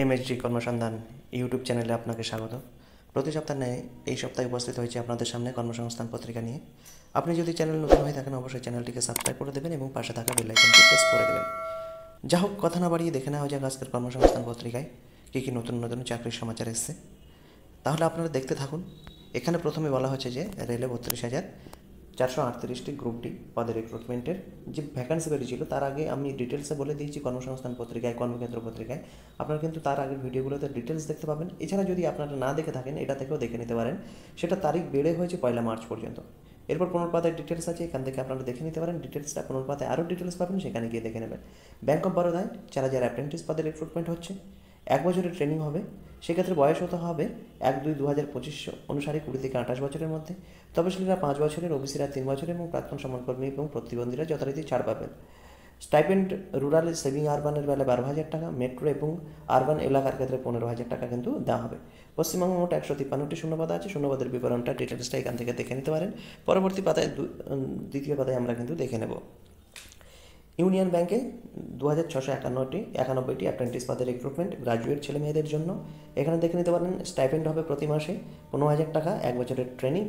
MSG কর্মসন্ধান YouTube চ্যানেলে আপনাকে স্বাগত। প্রতি সপ্তাহে ন্যায় এই সপ্তাহে উপস্থিত হয়েছে আপনাদের সামনে কর্মসংস্থান পত্রিকা নিয়ে। আপনি যদি চ্যানেল নতুন হয়ে থাকেন অবশ্যই চ্যানেলটিকে সাবস্ক্রাইব করে দেবেন এবং পাশে থাকা বেল আইকনটি প্রেস করে দেবেন। যা হোক, কথা না বাড়িয়ে দেখে নেওয়া যাক আজকের কর্মসংস্থান পত্রিকায় কী কী নতুন নতুন চাকরির সমাচার এসছে। তাহলে আপনারা দেখতে থাকুন। এখানে প্রথমে বলা হচ্ছে যে রেলে 32,438টি গ্রুপ ডি পদের রিক্রুটমেন্টের যে ভ্যাকান্সি বেরিয়েছিল তার আগে আমি ডিটেলসে বলে দিয়েছি কর্মসংস্থান পত্রিকায়, কর্মক্ষেত্র পত্রিকায়। আপনারা কিন্তু তার আগের ভিডিওগুলোতে ডিটেলস দেখতে পাবেন। এছাড়া যদি আপনারা না দেখে থাকেন এটা থেকেও দেখে নিতে পারেন। সেটা তারিখ বেড়ে হয়েছে 1 মার্চ পর্যন্ত। এরপর পুনর্পাতের ডিটেলস আছে, এখান থেকে আপনারা দেখে নিতে পারেন। ডিটেলসটা পুনর্পাতে আরও ডিটেলস পাবেন, সেখানে গিয়ে দেখে নেবেন। ব্যাঙ্ক অফ বরোদায় 4,000 অ্যাপ্রেন্টিস পদের রিক্রুটমেন্ট হচ্ছে। 1 বছরের ট্রেনিং হবে। সেক্ষেত্রে বয়স হতে হবে 1-2-2025 অনুসারে 20 থেকে 28 বছরের মধ্যে। তপশিলীরা 5 বছরের, ওবিসিরা 3 বছরের এবং প্রাক্তন সমাজকর্মী এবং প্রতিবন্ধীরা যথারীতি ছাড় পাবেন। স্টাইপেন্ড রুরাল সেমি আরবানের বেলা 12,000 টাকা, মেট্রো এবং আরবান এলাকার ক্ষেত্রে 15,000 টাকা কিন্তু দেওয়া হবে। পশ্চিমবঙ্গে মোট 153টি শূন্যপদ আছে। শূন্যপদের বিবরণটা ডিটেলসটা এখান থেকে দেখে নিতে পারেন। পরবর্তী পাতায় দ্বিতীয় পাতায় আমরা কিন্তু দেখে নেব। ইউনিয়ন ব্যাংকে 2,691টি অ্যাপ্রেন্টিস পদের রিক্রুটমেন্ট গ্রাজুয়েট ছেলে মেয়েদের জন্য। এখানে দেখে নিতে পারেন স্টাইপেন্ড হবে প্রতি মাসে 15,000 টাকা, 1 বছরের ট্রেনিং।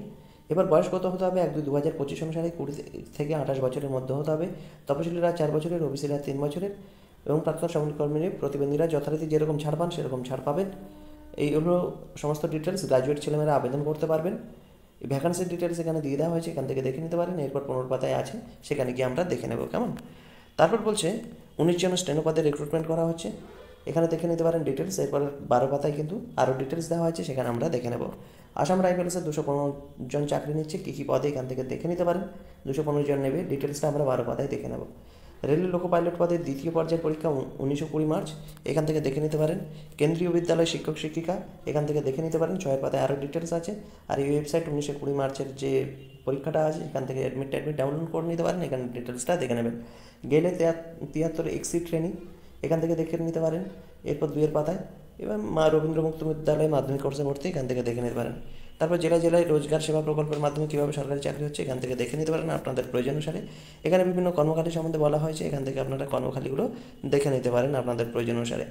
এবার বয়স কত হতে হবে? 1-2-2025 অনুসারে 20 থেকে 28 বছরের মধ্যে হতে হবে। তপশিলীরা 4 বছরের, ওবিসিরা 3 বছরের এবং প্রাক্তন সমাজকর্মী প্রতিবন্ধীরা যথারীতি যেরকম ছাড় পান সেরকম ছাড় পাবেন। এই হলো সমস্ত ডিটেলস। গ্রাজুয়েট ছেলেমেয়েরা আবেদন করতে পারবেন। ভ্যাকান্সির ডিটেলস এখানে দিয়ে দেওয়া হয়েছে, এখান থেকে দেখে নিতে পারেন। এরপর 15 পাতায় আছে, সেখানে গিয়ে আমরা দেখে নেব। কেমন? তারপর বলছে 19 জন স্টেনো পদে রিক্রুটমেন্ট করা হচ্ছে। এখানে দেখে নিতে পারেন ডিটেলস। এরপর 12 পাতায় কিন্তু আরও ডিটেলস দেওয়া হয়েছে, সেখানে আমরা দেখে নেব। আসাম রাইফেলসে 215 জন চাকরি নিচ্ছে। কী কী পদে এখান থেকে দেখে নিতে পারেন। 215 জন নেবে, ডিটেলসটা আমরা 12 পাতায় দেখে নেব। রেলের লোকো পাইলট পদের দ্বিতীয় পর্যায়ের পরীক্ষা 19-20 মার্চ, এখান থেকে দেখে নিতে পারেন। কেন্দ্রীয় বিদ্যালয় শিক্ষক শিক্ষিকা, এখান থেকে দেখে নিতে পারেন। 6 পাতায় আরও ডিটেলস আছে। আর এই ওয়েবসাইট 19-20 মার্চের যে পরীক্ষাটা আছে এখান থেকে অ্যাডমিট ডাউনলোড করে নিতে পারেন, এখানে ডিটেলসটা দেখে নেবেন। গেলে 73 এক্সি ট্রেনিং, এখান থেকে দেখে নিতে পারেন। এরপর 2 পাতায় এবার মা রবীন্দ্র মুক্ত বিদ্যালয়ে মাধ্যমিক কোর্সে ভর্তি, এখান থেকে দেখে নিতে পারেন। তারপর জেলায় জেলায় রোজগার সেবা প্রকল্পের মাধ্যমে কীভাবে সরকারি চাকরি হচ্ছে, এখান থেকে দেখে নিতে পারেন আপনাদের প্রয়োজন অনুসারে। এখানে বিভিন্ন কর্মখালী সম্বন্ধে বলা হয়েছে, এখান থেকে আপনারা কর্মখালীগুলো দেখে নিতে পারেন আপনাদের প্রয়োজন অনুসারে।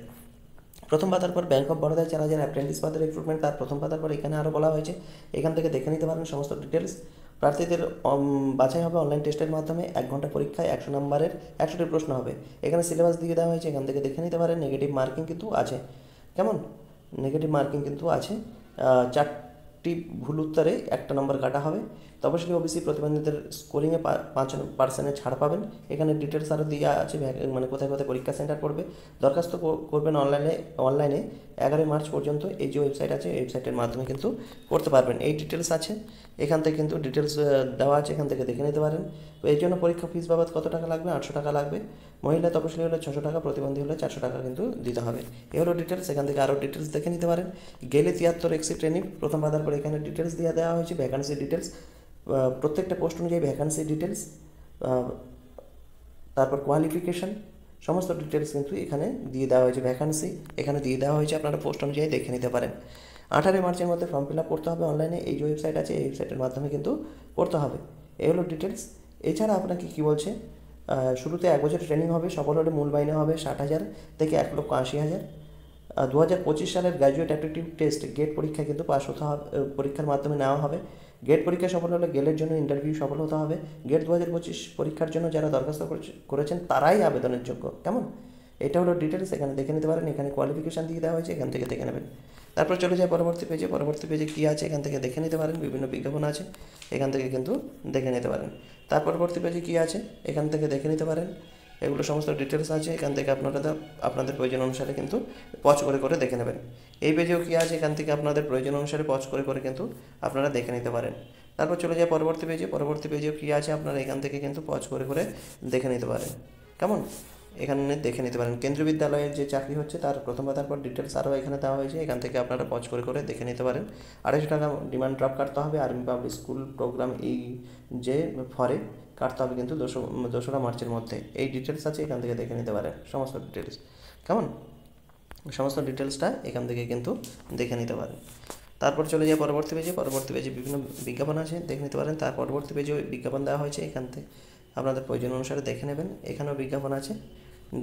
প্রথম পাতার পর ব্যাঙ্ক অফ বরোদায় 4,000 অ্যাপ্রেন্টিস পদের রিক্রুটমেন্ট, তার প্রথম পাতার পর এখানে আরও বলা হয়েছে, এখান থেকে দেখে নিতে পারেন সমস্ত ডিটেলস। প্রার্থীদের বাছাই হবে অনলাইন টেস্টের মাধ্যমে। 1 ঘন্টা পরীক্ষায় 100 নম্বরের 100টি প্রশ্ন হবে। এখানে সিলেবাস দিয়ে দেওয়া হয়েছে, এখান থেকে দেখে নিতে পারেন। নেগেটিভ মার্কিং কিন্তু আছে। কেমন? নেগেটিভ মার্কিং কিন্তু আছে। 4টি ভুল উত্তরে 1 নম্বর কাটা হবে। তপশিলি ওবিসি প্রতিবন্ধীদের স্কোরিংয়ে 5% ছাড় পাবেন। এখানে ডিটেলস আরও দেওয়া আছে, মানে কোথায় কোথায় পরীক্ষা সেন্টার পড়বে। দরখাস্ত করবেন অনলাইনে 11 মার্চ পর্যন্ত। এই যে ওয়েবসাইট আছে এই ওয়েবসাইটের মাধ্যমে কিন্তু করতে পারবেন। এই ডিটেলস আছে, এখান থেকে কিন্তু ডিটেলস দেওয়া আছে, এখান থেকে দেখে নিতে পারেন। তো এই জন্য পরীক্ষা ফিস বাবদ কত টাকা লাগবে? 800 টাকা লাগবে। মহিলা তপশিলি হলে 600 টাকা, প্রতিবন্ধী হলে 400 টাকা কিন্তু দিতে হবে। এই হলো ডিটেলস, এখান থেকে আরও ডিটেলস দেখে নিতে পারেন। গেলে 73 এক্সি ট্রেনিং, প্রথম পাতার পর এখানে ডিটেলস দিয়ে দেওয়া হয়েছে। ভ্যাকান্সি ডিটেলস, প্রত্যেকটা পোস্ট অনুযায়ী ভ্যাকান্সি ডিটেলস, তারপর কোয়ালিফিকেশান, সমস্ত ডিটেলস কিন্তু এখানে দিয়ে দেওয়া হয়েছে। ভ্যাকান্সি এখানে দিয়ে দেওয়া হয়েছে, আপনারা পোস্ট অনুযায়ী দেখে নিতে পারেন। 18 মার্চের মধ্যে ফর্ম ফিল আপ করতে হবে অনলাইনে। এই যে ওয়েবসাইট আছে এই ওয়েবসাইটের মাধ্যমে কিন্তু করতে হবে। এই হলো ডিটেলস। এছাড়া আপনাকে কী বলছে, শুরুতে 1 বছর ট্রেনিং হবে। সফল হলে মূল মাইনে হবে 60,000 থেকে 1,80,000। 2025 সালের গ্র্যাজুয়েট অ্যাপটিটিউড টেস্ট গেট পরীক্ষা কিন্তু পাস হতে হবে, পরীক্ষার মাধ্যমে নেওয়া হবে। গেট পরীক্ষা সফল হলে গেলের জন্য ইন্টারভিউ সফল হতে হবে। গেট 2025 পরীক্ষার জন্য যারা দরখাস্ত করেছেন তারাই আবেদনের যোগ্য। কেমন? এটা হলো ডিটেলস, এখানে দেখে নিতে পারেন। এখানে কোয়ালিফিকেশান দিয়ে দেওয়া হয়েছে, এখান থেকে দেখে নেবেন। তারপর চলে যায় পরবর্তী পেজে। পরবর্তী পেজে কী আছে এখান থেকে দেখে নিতে পারেন। বিভিন্ন বিজ্ঞাপন আছে, এখান থেকে কিন্তু দেখে নিতে পারেন। তার পরবর্তী পেজে কী আছে এখান থেকে দেখে নিতে পারেন। এগুলো সমস্ত ডিটেলস আছে, এখান থেকে আপনারা আপনাদের প্রয়োজন অনুসারে কিন্তু পজ করে করে দেখে নেবেন। এই পেজেও কী আছে এখান থেকে আপনাদের প্রয়োজন অনুসারে পজ করে করে কিন্তু আপনারা দেখে নিতে পারেন। তারপর চলে যায় পরবর্তী পেজে। পরবর্তী পেজেও কী আছে আপনারা এখান থেকে কিন্তু পজ করে করে দেখে নিতে পারেন। কেমন? এখানে দেখে নিতে পারেন। কেন্দ্রীয় বিদ্যালয়ের যে চাকরি হচ্ছে তার প্রথম পাতার পর ডিটেলস আরও এখানে দেওয়া হয়েছে, এখান থেকে আপনারা পজ করে করে দেখে নিতে পারেন। 250 টাকা ডিমান্ড ড্রাফট কাটতে হবে। আর্মি পাবলিক স্কুল প্রোগ্রাম এই যে ফরে কাটতে হবে কিন্তু 2রা মার্চের মধ্যে। এই ডিটেলস আছে, এখান থেকে দেখে নিতে পারেন সমস্ত ডিটেলস। কেমন? সমস্ত ডিটেলসটা এখান থেকে কিন্তু দেখে নিতে পারেন। তারপর চলে যায় পরবর্তী পেজে। পরবর্তী পেজে বিভিন্ন বিজ্ঞাপন আছে, দেখে নিতে পারেন। তার পরবর্তী পেজেও বিজ্ঞাপন দেওয়া হয়েছে, এখান থেকে আপনাদের প্রয়োজন অনুসারে দেখে নেবেন। এখানেও বিজ্ঞাপন আছে,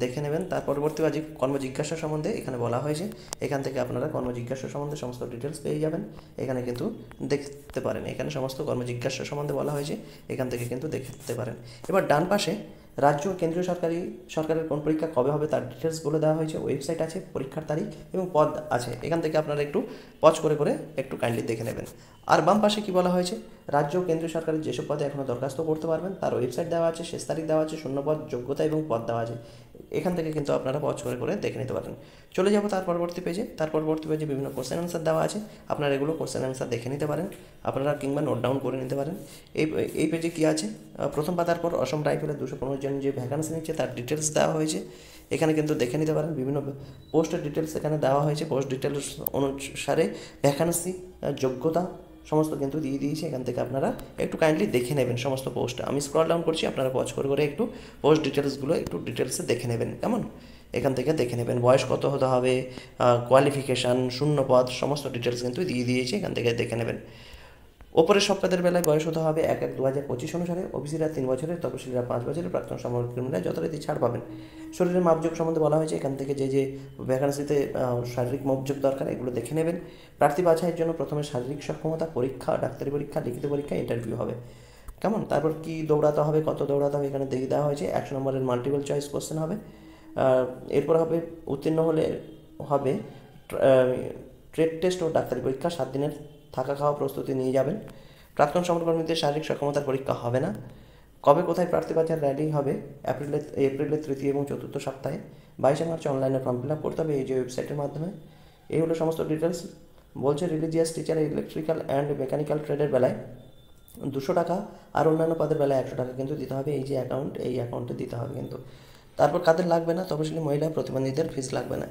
দেখে নেবেন। তার পরবর্তী কর্মজিজ্ঞাসা সম্বন্ধে এখানে বলা হয়েছে, এখান থেকে আপনারা কর্মজিজ্ঞাসা সম্বন্ধে সমস্ত ডিটেলস পেয়ে যাবেন, এখানে কিন্তু দেখতে পারেন। এখানে সমস্ত কর্মজিজ্ঞাসা সম্বন্ধে বলা হয়েছে, এখান থেকে কিন্তু দেখতে পারেন। এবার ডান পাশে রাজ্য ও কেন্দ্রীয় সরকারের কোন পরীক্ষা কবে হবে তার ডিটেলস বলে দেওয়া হয়েছে, ওয়েবসাইট আছে, পরীক্ষার তারিখ এবং পদ আছে। এখান থেকে আপনারা একটু পজ করে একটু কাইন্ডলি দেখে নেবেন। আর বাম পাশে কি বলা হয়েছে, রাজ্য ও কেন্দ্রীয় সরকারের যেসব পদে এখনও দরখাস্ত করতে পারবেন তার ওয়েবসাইট দেওয়া আছে, শেষ তারিখ দেওয়া আছে, শূন্যপদ, যোগ্যতা এবং পদ দেওয়া আছে। এখান থেকে কিন্তু আপনারা পজ করে দেখে নিতে পারেন। চলে যাব তার পরবর্তী পেজে বিভিন্ন কোশ্চেন অ্যান্সার দেওয়া আছে, আপনারা এগুলো কোশ্চেন অ্যান্সার দেখে নিতে পারেন, আপনারা কিংবা নোট ডাউন করে নিতে পারেন। এই পেজে কী আছে, প্রথম পাতার পর অসম রাইফেলের 215 জন যে ভ্যাকান্সি নিচ্ছে তার ডিটেলস দেওয়া হয়েছে, এখানে কিন্তু দেখে নিতে পারেন। বিভিন্ন পোস্টের ডিটেলস এখানে দেওয়া হয়েছে, পোস্ট ডিটেলস অনুসারে ভ্যাকান্সি, যোগ্যতা সমস্ত কিন্তু দিয়ে দিয়েছে। এখান থেকে আপনারা একটু কাইন্ডলি দেখে নেবেন সমস্ত পোস্ট। আমি স্ক্রল ডাউন করছি, আপনারা পজ করে একটু পোস্ট ডিটেলসগুলো একটু ডিটেলসে দেখে নেবেন, কেমন? এখান থেকে দেখে নেবেন বয়স কত হতে হবে, কোয়ালিফিকেশান, শূন্যপদ সমস্ত ডিটেলস কিন্তু দিয়ে দিয়েছে, এখান থেকে দেখে নেবেন। ওপরের সব পদের বেলায় বয়স হতে হবে 1/1/2025 অনুসারে, ওবিসিরা 3 বছরের, তপশিলীরা 5 বছরের, প্রাক্তন সমরকর্মীরা যথারীতি ছাড় পাবেন। শরীরের মাপযোগ সম্বন্ধে বলা হয়েছে, এখান থেকে যে ভ্যাকান্সিতে শারীরিক মাপযোগ দরকার এগুলো দেখে নেবেন। প্রার্থী বাছাইয়ের জন্য প্রথমে শারীরিক সক্ষমতা পরীক্ষা, ডাক্তারি পরীক্ষা, লিখিত পরীক্ষা, ইন্টারভিউ হবে, কেমন? তারপর কি দৌড়াতে হবে, কত দৌড়াতে হবে এখানে দিয়ে দেওয়া হয়েছে। 100 নম্বরের মাল্টিপল চয়েস কোশ্চেন হবে। এরপর হবে উত্তীর্ণ হলে হবে ট্রেড টেস্ট ও ডাক্তারি পরীক্ষা, 7 দিনের থাকা খাওয়া প্রস্তুতি নিয়ে যাবেন। প্রাক্তন সমরকর্মীদের শারীরিক সক্ষমতার পরীক্ষা হবে না। কবে কোথায় প্রার্থী বাছাই র্যালি হবে, এপ্রিলের 3য় এবং 4র্থ সপ্তাহে। 22 মার্চ অনলাইনে ফর্ম ফিল আপ করতে হবে এই যে ওয়েবসাইটের মাধ্যমে। এই হলো সমস্ত ডিটেলস। বলছে religious teacher, electrical and mechanical ট্রেডের বেলায় 200 টাকা, আর অন্যান্য পদের বেলায় 100 টাকা কিন্তু দিতে হবে। এই যে অ্যাকাউন্ট, এই অ্যাকাউন্টে দিতে হবে কিন্তু। তারপর কাদের লাগবে না, তপশিলি মহিলা প্রতিবন্ধীদের ফিস লাগবে না।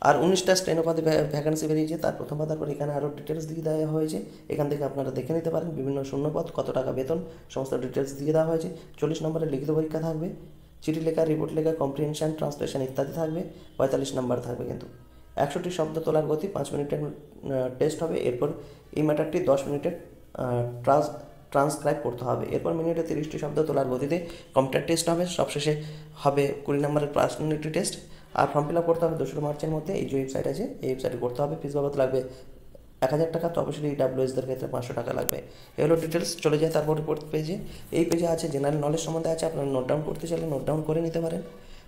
আর 19টা স্টেনো পদে ভ্যাকান্সি বেরিয়েছে, তার প্রথম পাতার পর এখানে আরও ডিটেলস দিয়ে দেওয়া হয়েছে, এখান থেকে আপনারা দেখে নিতে পারেন। বিভিন্ন শূন্যপদ, কত টাকা বেতন সমস্ত ডিটেলস দিয়ে দেওয়া হয়েছে। 40 নম্বরের লিখিত পরীক্ষা থাকবে, চিঠি লেখা, রিপোর্ট লেখা, কম্প্রিহেনশন, ট্রান্সলেশন ইত্যাদি থাকবে। 45 নম্বর থাকবে কিন্তু। 100টি শব্দ তোলার গতি, 5 মিনিটের টেস্ট হবে। এরপর এই ম্যাটারটি 10 মিনিটের ট্রান্সক্রাইব করতে হবে। এরপর মিনিটে 30টি শব্দ তোলার গতিতে কম্পিউটার টেস্ট হবে। সবশেষে হবে 20 নম্বরের পার্সোনালিটি টেস্ট। আর ফর্ম ফিল আপ করতে হবে 2 মার্চের মধ্যে। এই যে ওয়েবসাইট আছে এই ওয়েবসাইটে করতে হবে। ফিস বাবদ লাগবে 1000 টাকা, তো অবশ্যই ডাব্লিউএসদের ক্ষেত্রে 500 টাকা লাগবে। এগুলো ডিটেলস। চলে যায় তারপরে পেজে। এই পেজে আছে জেনারেল নলেজ সম্বন্ধে আছে, আপনারা নোট ডাউন করতে চাইলে নোট ডাউন করে নিতে পারেন।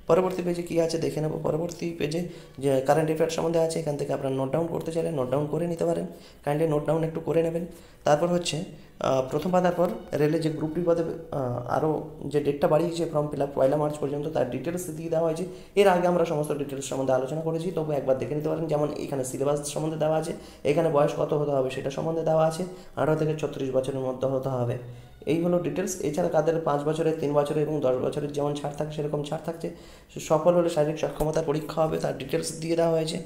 পরবর্তী পেজে কী আছে দেখে নেব। পরবর্তী পেজে যে কারেন্ট অ্যাফেয়ার্স সম্বন্ধে আছে, এখান থেকে আপনারা নোট ডাউন করতে চাইলে নোট ডাউন করে নিতে পারেন। কাইন্ডলি নোট ডাউন একটু করে নেবেন। তারপর হচ্ছে প্রথম পাতার পর রেলের যে গ্রুপ ডি পদে আরও যে ডেটটা বাড়িয়েছে ফর্ম ফিল আপ 1 মার্চ পর্যন্ত, তার ডিটেলস দিয়ে দেওয়া হয়েছে। এর আগে আমরা সমস্ত ডিটেলস সম্বন্ধে আলোচনা করেছি, তবু একবার দেখে নিতে পারেন। যেমন এখানে সিলেবাস সম্বন্ধে দেওয়া আছে, এখানে বয়স কত হতে হবে সেটা সম্বন্ধে দেওয়া আছে, 18 থেকে 36 বছরের মধ্যে হতে হবে। এই হলো ডিটেলস। এছাড়া কাদের 5 বছরের, 3 বছরের এবং 10 বছরের যেমন ছাড় থাকে সেরকম ছাড় থাকছে। সফল হলে শারীরিক সক্ষমতার পরীক্ষা হবে, তার ডিটেলস দিয়ে দেওয়া হয়েছে।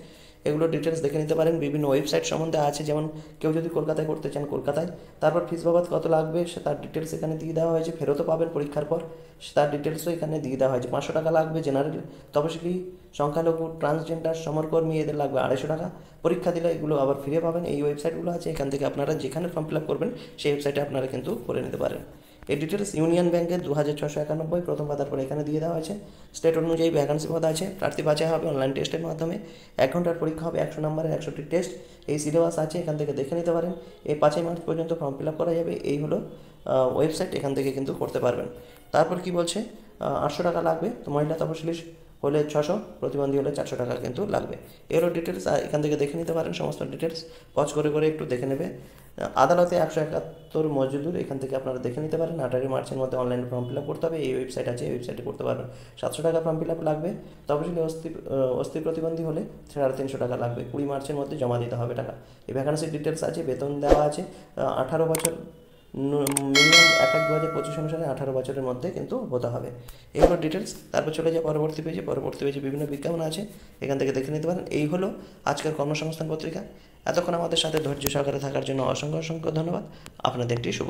এগুলো ডিটেলস দেখে নিতে পারেন। বিভিন্ন ওয়েবসাইট সম্বন্ধে আছে, যেমন কেউ যদি কলকাতায় করতে চান কলকাতায়। তারপর ফিস বাবদ কত লাগবে সে তার ডিটেলস এখানে দিয়ে দেওয়া হয়েছে। ফেরতও পাবেন পরীক্ষার পর, তার ডিটেলসও এখানে দিয়ে দেওয়া হয়েছে। 500 টাকা লাগবে জেনারেল, তপশিলি, সংখ্যালঘু, ট্রান্সজেন্ডার, সমরকর্মী এদের লাগবে 250 টাকা। পরীক্ষা দিলে এগুলো আবার ফিরে পাবেন। এই ওয়েবসাইটগুলো আছে, এখান থেকে আপনারা যেখানে ফর্ম ফিল আপ করবেন সেই ওয়েবসাইটে আপনারা কিন্তু করে নিতে পারেন। এই ডিটেলস ইউনিয়ন ব্যাংকের 2691 প্রথম পাতার পর এখানে দিয়ে দেওয়া হয়েছে। স্টেট অনুযায়ী ভ্যাকান্সি পদ আছে, প্রার্থী বাছাই হবে অনলাইন টেস্টের মাধ্যমে। 1 ঘন্টার পরীক্ষা হবে, 100 নম্বরের 100টি টেস্ট। এই সিলেবাস আছে, এখান থেকে দেখে নিতে পারেন। এই 5 মার্চ পর্যন্ত ফর্ম ফিল আপ করা যাবে। এই হলো ওয়েবসাইট, এখান থেকে কিন্তু করতে পারবেন। তারপর কি বলছে, 800 টাকা লাগবে, তো মহিলা তপশিলি হলে 600, প্রতিবন্ধী হলে 400 টাকা কিন্তু লাগবে। এরও ডিটেলস এখান থেকে দেখে নিতে পারেন। সমস্ত ডিটেলস পজ করে একটু দেখে নেবে। আদালতে 171 মজদুর, এখান থেকে আপনারা দেখে নিতে পারেন। 18 মার্চের মধ্যে অনলাইনে ফর্ম ফিল আপ করতে হবে। এই ওয়েবসাইট আছে, এই ওয়েবসাইটে করতে পারবেন। 700 টাকা ফর্ম ফিল আপ লাগবে। তপশিলি অস্থি প্রতিবন্ধী হলে 350 টাকা লাগবে। 20 মার্চের মধ্যে জমা দিতে হবে টাকা। এই ভ্যাকান্সির ডিটেলস আছে, বেতন দেওয়া আছে। 18 বছর মিনিমাম 1/1/2025 অনুসারে 18 বছরের মধ্যে কিন্তু হতে হবে। এগুলো ডিটেলস। তারপর চলে যায় পরবর্তী পেজে বিভিন্ন বিজ্ঞাপন আছে, এখান থেকে দেখে নিতে পারেন। এই হলো আজকের কর্মসংস্থান পত্রিকা। এতক্ষণ আমাদের সাথে ধৈর্য সহকারে থাকার জন্য অসংখ্য ধন্যবাদ। আপনাদের দিনটি শুভ।